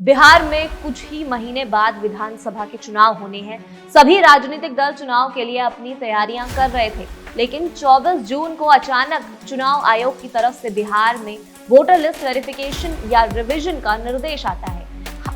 बिहार में कुछ ही महीने बाद विधानसभा के चुनाव होने हैं। सभी राजनीतिक दल चुनाव के लिए अपनी तैयारियां कर रहे थे, लेकिन 24 जून को अचानक चुनाव आयोग की तरफ से बिहार में वोटर लिस्ट वेरिफिकेशन या रिवीजन का निर्देश आता है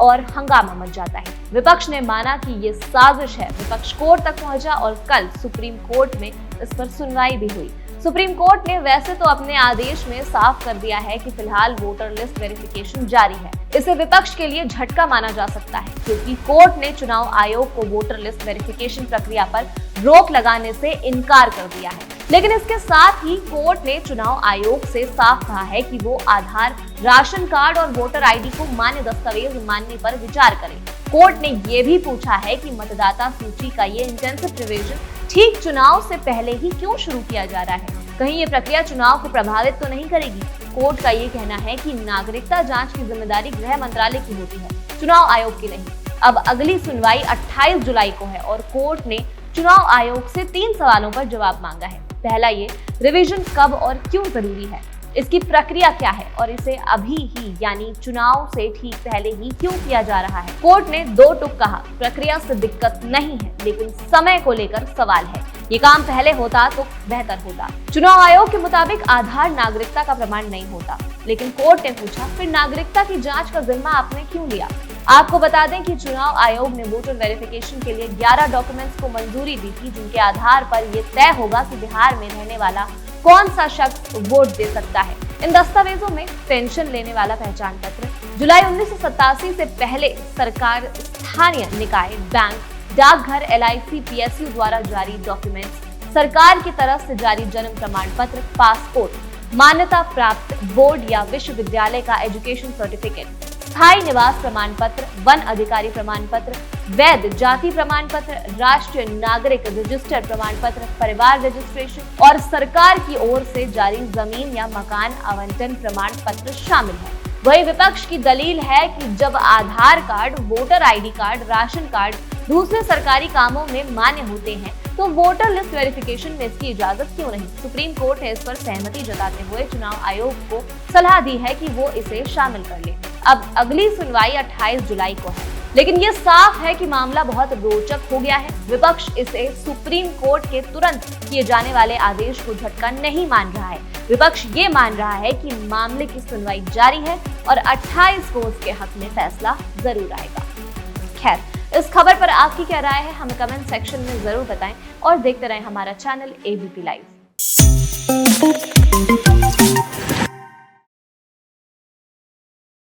और हंगामा मच जाता है। विपक्ष ने माना कि ये साजिश है। विपक्ष कोर्ट तक पहुंचा और कल सुप्रीम कोर्ट में इस पर सुनवाई भी हुई। सुप्रीम कोर्ट ने वैसे तो अपने आदेश में साफ कर दिया है कि फिलहाल वोटर लिस्ट वेरिफिकेशन जारी है। इसे विपक्ष के लिए झटका माना जा सकता है, क्योंकि कोर्ट ने चुनाव आयोग को वोटर लिस्ट वेरिफिकेशन प्रक्रिया पर रोक लगाने से इनकार कर दिया है। लेकिन इसके साथ ही कोर्ट ने चुनाव आयोग से साफ कहा है कि वो आधार, राशन कार्ड और वोटर आईडी को मान्य दस्तावेज मानने पर विचार करे। कोर्ट ने ये भी पूछा है कि मतदाता सूची का ये इंटेंसिव रिवीजन ठीक चुनाव से पहले ही क्यों शुरू किया जा रहा है? कहीं ये प्रक्रिया चुनाव को प्रभावित तो नहीं करेगी? कोर्ट का ये कहना है कि नागरिकता जांच की जिम्मेदारी गृह मंत्रालय की होती है, चुनाव आयोग की नहीं। अब अगली सुनवाई 28 जुलाई को है और कोर्ट ने चुनाव आयोग से 3 सवालों पर जवाब मांगा है। पहला, ये रिवीजन कब और क्यों जरूरी है, इसकी प्रक्रिया क्या है और इसे अभी ही यानी चुनाव से ठीक पहले ही क्यों किया जा रहा है? कोर्ट ने 2 टूक कहा, प्रक्रिया से दिक्कत नहीं है, लेकिन समय को लेकर सवाल है। ये काम पहले होता तो बेहतर होता। चुनाव आयोग के मुताबिक आधार नागरिकता का प्रमाण नहीं होता, लेकिन कोर्ट ने पूछा फिर नागरिकता की जांच का जिम्मा आपने क्यों लिया? आपको बता दें कि चुनाव आयोग ने वोटर वेरिफिकेशन के लिए 11 डॉक्यूमेंट्स को मंजूरी दी थी, जिनके आधार पर यह तय होगा कि बिहार में रहने वाला कौन सा शख्स वोट दे सकता है। इन दस्तावेजों में पेंशन लेने वाला पहचान पत्र, जुलाई 1987 से पहले सरकार, स्थानीय निकाय, बैंक, डाकघर, LIC, PSU द्वारा जारी डॉक्यूमेंट्स, सरकार की तरफ से जारी जन्म प्रमाण पत्र, पासपोर्ट, मान्यता प्राप्त बोर्ड या विश्वविद्यालय का एजुकेशन सर्टिफिकेट, स्थायी निवास प्रमाण पत्र, वन अधिकारी प्रमाण पत्र, वैध जाति प्रमाण पत्र, राष्ट्रीय नागरिक रजिस्टर प्रमाण पत्र, परिवार रजिस्ट्रेशन और सरकार की ओर से जारी जमीन या मकान आवंटन प्रमाण पत्र शामिल है। वही विपक्ष की दलील है कि जब Aadhaar card, voter ID card, ration card दूसरे सरकारी कामों में मान्य होते हैं तो वोटर लिस्ट वेरिफिकेशन में इसकी इजाजत क्यों नहीं? सुप्रीम कोर्ट ने इस पर सहमति जताते हुए चुनाव आयोग को सलाह दी है कि वो इसे शामिल कर ले। अब अगली सुनवाई 28 जुलाई को है, लेकिन ये साफ है कि मामला बहुत रोचक हो गया है। विपक्ष इसे सुप्रीम कोर्ट के तुरंत किए जाने वाले आदेश को झटका नहीं मान रहा है। विपक्ष ये मान रहा है कि मामले की सुनवाई जारी है और 28 को उसके हक में फैसला जरूर आएगा। खैर, इस खबर पर आपकी क्या राय है, हमें कमेंट सेक्शन में जरूर बताएं और देखते रहें हमारा चैनल ABP लाइव।